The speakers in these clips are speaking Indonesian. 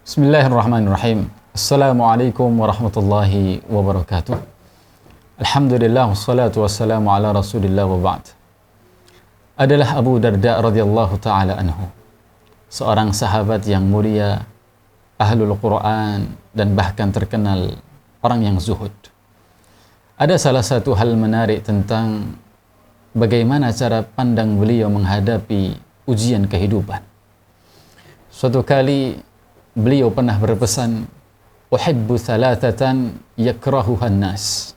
Bismillahirrahmanirrahim. Assalamualaikum warahmatullahi wabarakatuh. Alhamdulillah wassalatu wassalamu ala Rasulillah wa ba'd. Adalah Abu Darda radhiyallahu taala anhu, seorang sahabat yang mulia, ahlul Quran, dan bahkan terkenal orang yang zuhud. Ada salah satu hal menarik tentang bagaimana cara pandang beliau menghadapi ujian kehidupan. Suatu kali beliau pernah berpesan, "Uhibbu thalathatan yakrahuhan nas."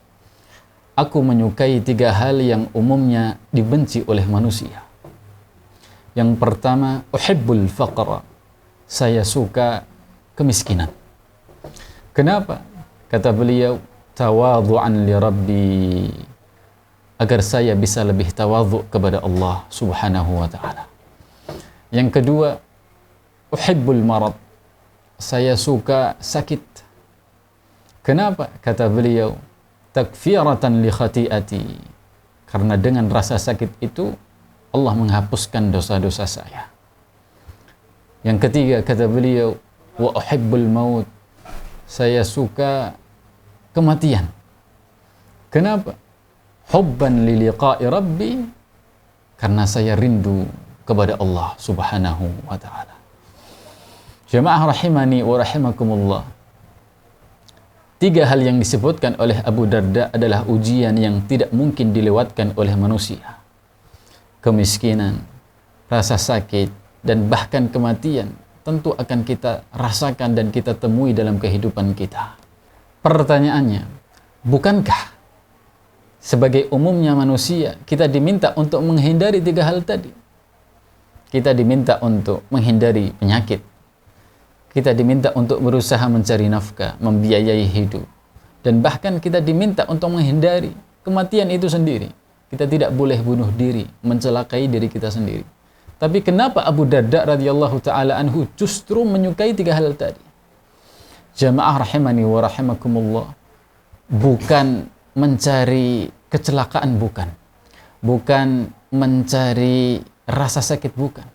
Aku menyukai 3 hal yang umumnya dibenci oleh manusia. Yang pertama, uhibbul faqra. Saya suka kemiskinan. Kenapa? Kata beliau, tawadhu'an li rabbi. Agar saya bisa lebih tawadhu' kepada Allah Subhanahu wa taala. Yang kedua, uhibbul marad. Saya suka sakit. Kenapa? Kata beliau, takfiratan li khati'ati. Karena dengan rasa sakit itu Allah menghapuskan dosa-dosa saya. Yang ketiga, kata beliau, wa uhibbul maut. Saya suka kematian. Kenapa? Hubban li liqa'i rabbi. Karena saya rindu kepada Allah Subhanahu wa taala. Jemaah rahimani wa rahimakumullah. 3 hal yang disebutkan oleh Abu Darda adalah ujian yang tidak mungkin dilewatkan oleh manusia. Kemiskinan, rasa sakit, dan bahkan kematian tentu akan kita rasakan dan kita temui dalam kehidupan kita. Pertanyaannya, bukankah sebagai umumnya manusia kita diminta untuk menghindari 3 hal tadi? Kita diminta untuk menghindari penyakit. Kita diminta untuk berusaha mencari nafkah, membiayai hidup. Dan bahkan kita diminta untuk menghindari kematian itu sendiri. Kita tidak boleh bunuh diri, mencelakai diri kita sendiri. Tapi kenapa Abu Darda radhiyallahu taala anhu justru menyukai 3 hal tadi? Jamaah rahimani wa rahimakumullah. Bukan mencari kecelakaan, bukan. Bukan mencari rasa sakit, bukan.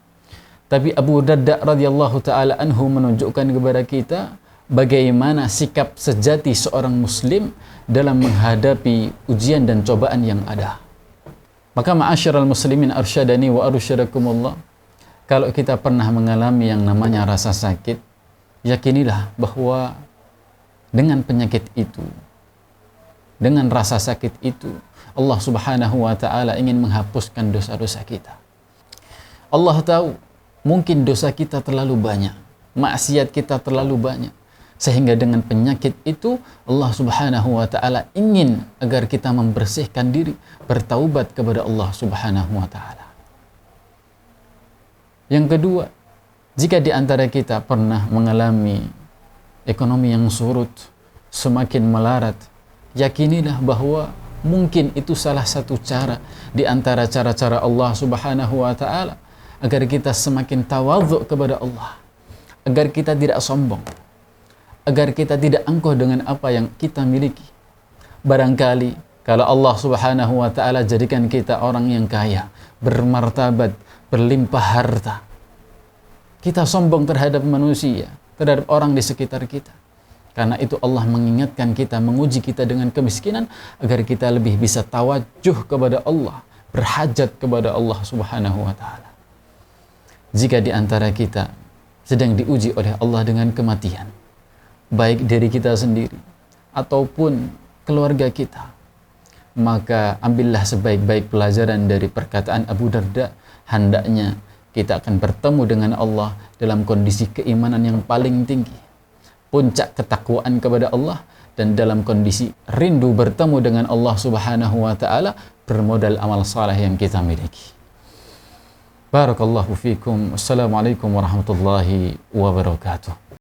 Tapi Abu Darda radhiyallahu taala anhu menunjukkan kepada kita bagaimana sikap sejati seorang muslim dalam menghadapi ujian dan cobaan yang ada. Maka ma'asyiral muslimin arsyadani wa arsyadakumullah, kalau kita pernah mengalami yang namanya rasa sakit, yakinilah bahwa dengan penyakit itu, dengan rasa sakit itu, Allah Subhanahu wa taala ingin menghapuskan dosa-dosa kita. Allah tahu mungkin dosa kita terlalu banyak, maksiat kita terlalu banyak, sehingga dengan penyakit itu Allah Subhanahu wa taala ingin agar kita membersihkan diri, bertaubat kepada Allah Subhanahu wa taala. Yang kedua, jika di antara kita pernah mengalami ekonomi yang surut, semakin melarat, yakinilah bahwa mungkin itu salah satu cara di antara cara-cara Allah Subhanahu wa taala agar kita semakin tawadhu kepada Allah, agar kita tidak sombong, agar kita tidak angkuh dengan apa yang kita miliki. Barangkali kalau Allah Subhanahu wa taala jadikan kita orang yang kaya, bermartabat, berlimpah harta, kita sombong terhadap manusia, terhadap orang di sekitar kita. Karena itu Allah mengingatkan kita, menguji kita dengan kemiskinan agar kita lebih bisa tawajuh kepada Allah, berhajat kepada Allah Subhanahu wa taala. Jika di antara kita sedang diuji oleh Allah dengan kematian, baik diri kita sendiri ataupun keluarga kita, maka ambillah sebaik-baik pelajaran dari perkataan Abu Darda. Hendaknya kita akan bertemu dengan Allah dalam kondisi keimanan yang paling tinggi, puncak ketakwaan kepada Allah, dan dalam kondisi rindu bertemu dengan Allah Subhanahu wa taala bermodal amal saleh yang kita miliki. Barakallahu fikum. Assalamualaikum warahmatullahi wabarakatuh.